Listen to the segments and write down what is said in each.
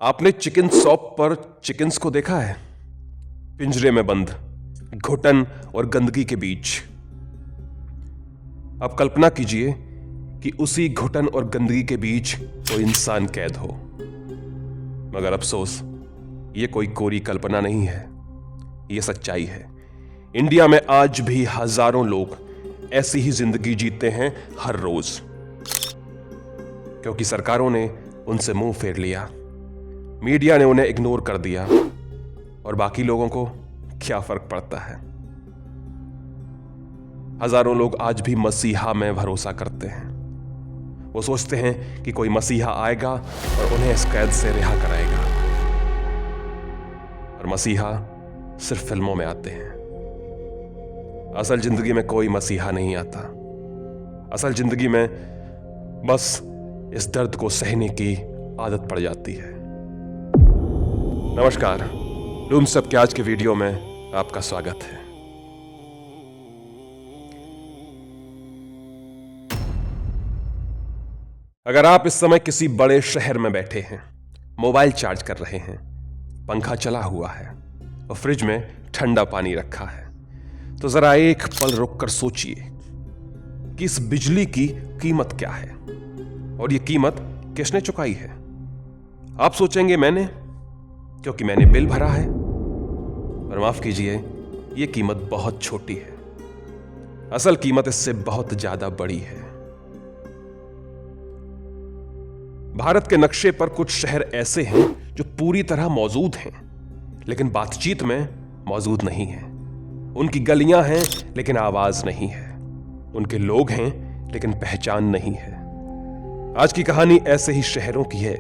आपने chicken shop पर chickens को देखा है? पिंजरे में बंद, घुटन और गंदगी के बीच। अब कल्पना कीजिए कि उसी घुटन और गंदगी के बीच कोई इंसान कैद हो। मगर अफसोस, यह कोई कोरी कल्पना नहीं है, यह सच्चाई है। इंडिया में आज भी हजारों लोग ऐसी ही जिंदगी जीते हैं हर रोज, क्योंकि सरकारों ने उनसे मुंह फेर लिया, मीडिया ने उन्हें इग्नोर कर दिया, और बाकी लोगों को क्या फर्क पड़ता है। हजारों लोग आज भी मसीहा में भरोसा करते हैं। वो सोचते हैं कि कोई मसीहा आएगा और उन्हें इस कैद से रिहा कराएगा। और मसीहा सिर्फ फिल्मों में आते हैं। असल जिंदगी में कोई मसीहा नहीं आता। असल जिंदगी में बस इस दर्द को सहने की आदत पड़ जाती है। नमस्कार, डूम सब के आज के वीडियो में आपका स्वागत है। अगर आप इस समय किसी बड़े शहर में बैठे हैं, मोबाइल चार्ज कर रहे हैं, पंखा चला हुआ है और फ्रिज में ठंडा पानी रखा है, तो जरा एक पल रुककर सोचिए कि इस बिजली की कीमत क्या है और यह कीमत किसने चुकाई है। आप सोचेंगे मैंने, क्योंकि मैंने बिल भरा है। और माफ कीजिए, यह कीमत बहुत छोटी है। असल कीमत इससे बहुत ज्यादा बड़ी है। भारत के नक्शे पर कुछ शहर ऐसे हैं जो पूरी तरह मौजूद हैं, लेकिन बातचीत में मौजूद नहीं है। उनकी गलियां हैं लेकिन आवाज नहीं है। उनके लोग हैं लेकिन पहचान नहीं है। आज की कहानी ऐसे ही शहरों की है।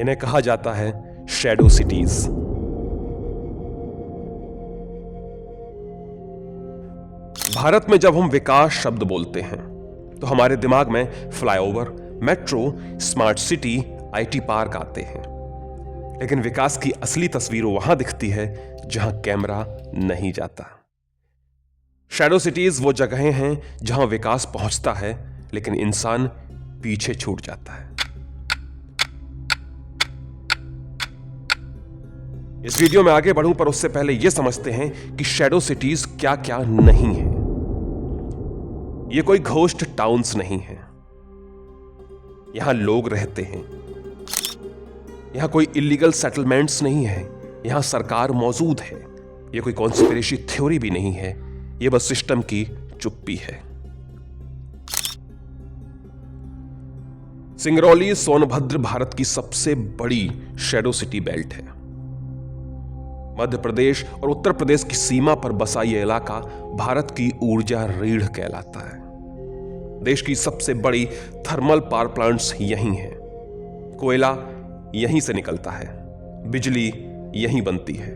इन्हें कहा जाता है शैडो सिटीज। भारत में जब हम विकास शब्द बोलते हैं तो हमारे दिमाग में flyover, metro, smart city, IT park आते हैं। लेकिन विकास की असली तस्वीर वहां दिखती है जहां कैमरा नहीं जाता। शैडो सिटीज वो जगहें हैं जहां विकास पहुंचता है लेकिन इंसान पीछे छूट जाता है। इस वीडियो में आगे बढ़ूं पर उससे पहले यह समझते हैं कि शैडो सिटीज क्या क्या नहीं है। ये कोई घोस्ट टाउन्स नहीं है। यहां लोग रहते हैं। यहां कोई इलीगल सेटलमेंट्स नहीं है। यहां सरकार मौजूद है। यह कोई कॉन्स्पिरेसी थ्योरी भी नहीं है। यह बस सिस्टम की चुप्पी है। सिंगरौली सोनभद्र भारत की सबसे बड़ी शैडो सिटी बेल्ट है। मध्य प्रदेश और उत्तर प्रदेश की सीमा पर बसा यह इलाका भारत की ऊर्जा रीढ़ कहलाता है। देश की सबसे बड़ी थर्मल पावर प्लांट्स यहीं हैं। कोयला यहीं से निकलता है, बिजली यहीं बनती है।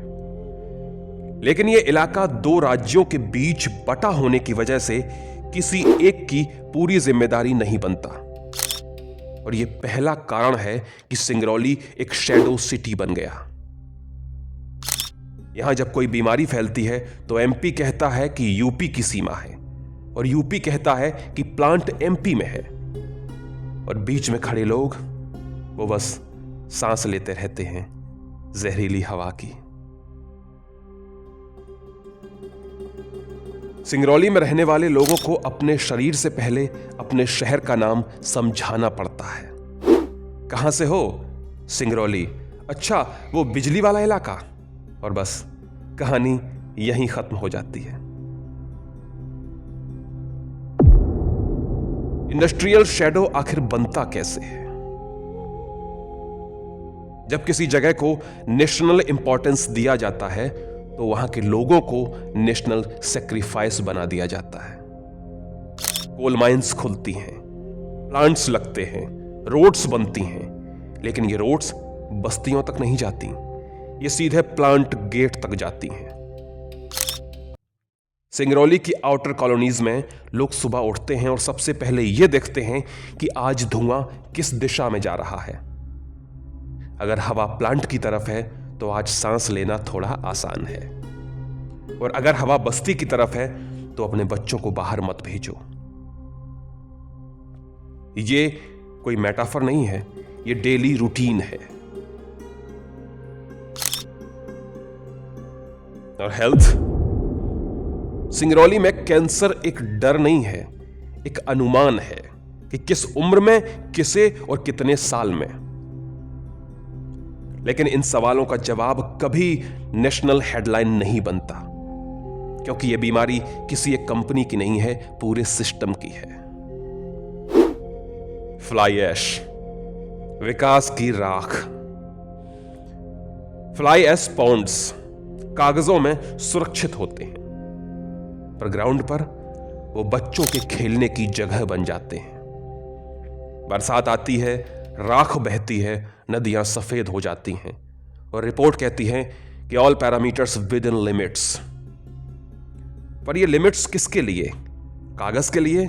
लेकिन यह इलाका दो राज्यों के बीच बटा होने की वजह से किसी एक की पूरी जिम्मेदारी नहीं बनता। और यह पहला कारण है कि सिंगरौली एक शैडो सिटी बन गया। यहां जब कोई बीमारी फैलती है तो एमपी कहता है कि यूपी की सीमा है, और यूपी कहता है कि प्लांट एमपी में है। और बीच में खड़े लोग वो बस सांस लेते रहते हैं जहरीली हवा की। सिंगरौली में रहने वाले लोगों को अपने शरीर से पहले अपने शहर का नाम समझाना पड़ता है। कहां से हो? सिंगरौली। अच्छा, वो बिजली वाला इलाका। और बस कहानी यहीं खत्म हो जाती है। इंडस्ट्रियल शैडो आखिर बनता कैसे है? जब किसी जगह को नेशनल इंपॉर्टेंस दिया जाता है तो वहां के लोगों को नेशनल सैक्रिफाइस बना दिया जाता है। कोल माइंस खुलती हैं, प्लांट्स लगते हैं, रोड्स बनती हैं, लेकिन ये रोड्स बस्तियों तक नहीं जाती। ये सीधे प्लांट गेट तक जाती हैं। सिंगरौली की आउटर कॉलोनीज में लोग सुबह उठते हैं और सबसे पहले यह देखते हैं कि आज धुआं किस दिशा में जा रहा है। अगर हवा प्लांट की तरफ है तो आज सांस लेना थोड़ा आसान है, और अगर हवा बस्ती की तरफ है तो अपने बच्चों को बाहर मत भेजो। ये कोई मेटाफर नहीं है, ये डेली रूटीन है। और हेल्थ, सिंगरौली में कैंसर एक डर नहीं है, एक अनुमान है कि किस उम्र में, किसे और कितने साल में। लेकिन इन सवालों का जवाब कभी नेशनल हेडलाइन नहीं बनता, क्योंकि यह बीमारी किसी एक कंपनी की नहीं है, पूरे सिस्टम की है। फ्लाई ऐश, विकास की राख। फ्लाई ऐश पॉन्ड्स कागजों में सुरक्षित होते हैं, पर ग्राउंड पर वो बच्चों के खेलने की जगह बन जाते हैं। बरसात आती है, राख बहती है, नदियां सफेद हो जाती हैं और रिपोर्ट कहती है कि all parameters with in limits. पर ये लिमिट्स किसके लिए? कागज के लिए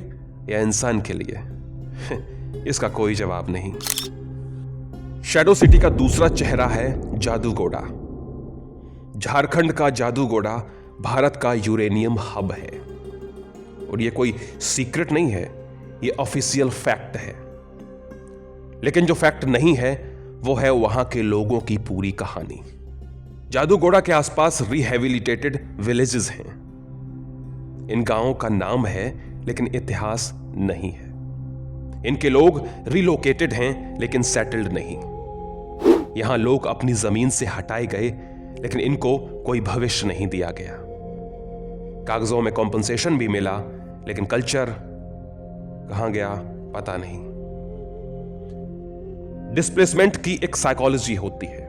या इंसान के लिए? इसका कोई जवाब नहीं। शैडो सिटी का दूसरा चेहरा है जादूगोड़ा। झारखंड का जादूगोड़ा भारत का यूरेनियम हब है, और ये कोई सीक्रेट नहीं है, ये ऑफिशियल फैक्ट है। लेकिन जो फैक्ट नहीं है वो है वहां के लोगों की पूरी कहानी। जादूगोड़ा के आसपास रिहेबिलिटेटेड विलेजेस हैं। इन गांवों का नाम है लेकिन इतिहास नहीं है। इनके लोग रिलोकेटेड हैं लेकिन सेटल्ड नहीं। यहां लोग अपनी जमीन से हटाए गए, लेकिन इनको कोई भविष्य नहीं दिया गया। कागजों में कॉम्पनसेशन भी मिला, लेकिन कल्चर कहां गया पता नहीं। डिस्प्लेसमेंट की एक साइकोलॉजी होती है।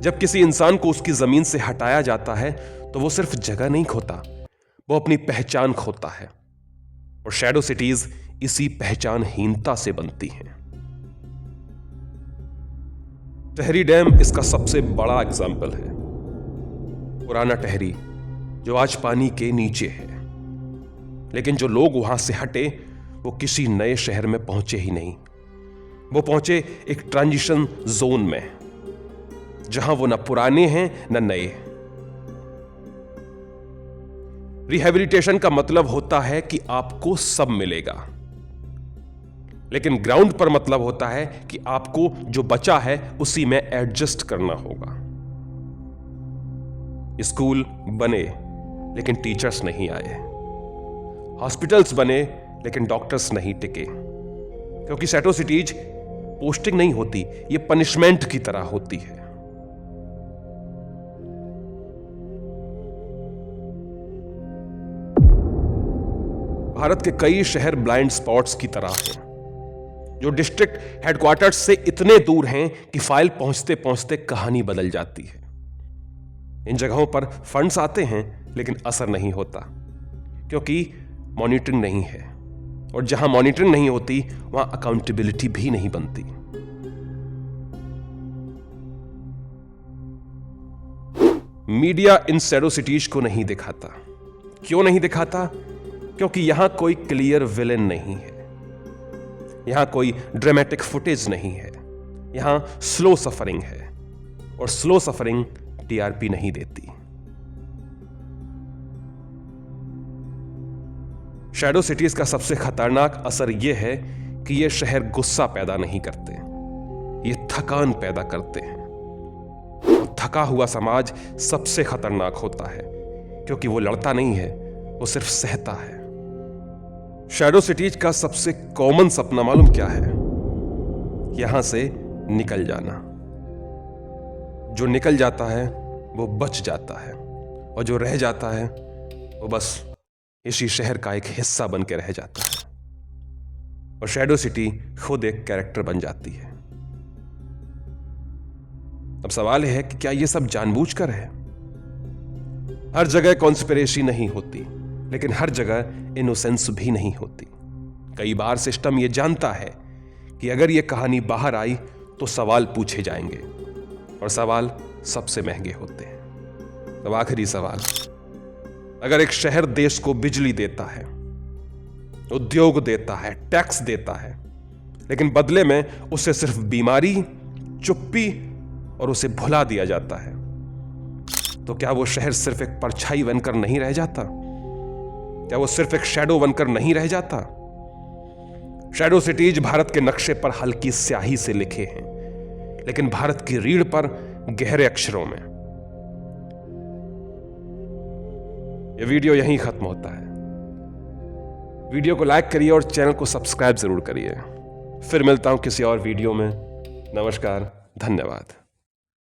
जब किसी इंसान को उसकी जमीन से हटाया जाता है तो वो सिर्फ जगह नहीं खोता, वो अपनी पहचान खोता है। और शैडो सिटीज इसी पहचानहीनता से बनती हैं। टहरी डैम इसका सबसे बड़ा एग्जाम्पल है। पुराना टहरी जो आज पानी के नीचे है, लेकिन जो लोग वहां से हटे वो किसी नए शहर में पहुंचे ही नहीं। वो पहुंचे एक ट्रांजिशन जोन में, जहां वो न पुराने हैं न नए। रिहेबिलिटेशन का मतलब होता है कि आपको सब मिलेगा, लेकिन ग्राउंड पर मतलब होता है कि आपको जो बचा है उसी में एडजस्ट करना होगा। स्कूल बने लेकिन टीचर्स नहीं आए, हॉस्पिटल्स बने लेकिन डॉक्टर्स नहीं टिके, क्योंकि शैडो सिटीज पोस्टिंग नहीं होती, ये पनिशमेंट की तरह होती है। भारत के कई शहर ब्लाइंड स्पॉट्स की तरह हैं, जो डिस्ट्रिक्ट हेडक्वार्टर्स से इतने दूर हैं कि फाइल पहुंचते पहुंचते कहानी बदल जाती है। इन जगहों पर फंड्स आते हैं लेकिन असर नहीं होता, क्योंकि मॉनिटरिंग नहीं है, और जहां मॉनिटरिंग नहीं होती वहां अकाउंटेबिलिटी भी नहीं बनती। मीडिया इन शैडो सिटीज को नहीं दिखाता। क्यों नहीं दिखाता? क्योंकि यहां कोई क्लियर विलेन नहीं है, यहां कोई ड्रामेटिक फुटेज नहीं है, यहां स्लो सफरिंग है, और स्लो सफरिंग टीआरपी नहीं देती। शैडो सिटीज का सबसे खतरनाक असर यह है कि ये शहर गुस्सा पैदा नहीं करते, ये थकान पैदा करते हैं। और थका हुआ समाज सबसे खतरनाक होता है, क्योंकि वो लड़ता नहीं है, वो सिर्फ सहता है। शैडो सिटीज का सबसे कॉमन सपना मालूम क्या है? यहां से निकल जाना। जो निकल जाता है वो बच जाता है, और जो रह जाता है वो बस इसी शहर का एक हिस्सा बन के रह जाता है। और शैडो सिटी खुद एक कैरेक्टर बन जाती है। अब सवाल है कि क्या यह सब जानबूझकर है? हर जगह कॉन्स्पिरेसी नहीं होती, लेकिन हर जगह इनोसेंस भी नहीं होती। कई बार सिस्टम यह जानता है कि अगर यह कहानी बाहर आई तो सवाल पूछे जाएंगे, और सवाल सबसे महंगे होते हैं। तो आखिरी सवाल, अगर एक शहर देश को बिजली देता है, उद्योग देता है, टैक्स देता है, लेकिन बदले में उसे सिर्फ बीमारी, चुप्पी और उसे भुला दिया जाता है, तो क्या वो शहर सिर्फ एक परछाई बनकर नहीं रह जाता? क्या वो सिर्फ एक शैडो बनकर नहीं रह जाता? शैडो सिटीज भारत के नक्शे पर हल्की स्याही से लिखे हैं, लेकिन भारत की रीढ़ पर गहरे अक्षरों में। ये वीडियो यहीं खत्म होता है। वीडियो को लाइक करिए और चैनल को सब्सक्राइब जरूर करिए। फिर मिलता हूं किसी और वीडियो में। नमस्कार, धन्यवाद।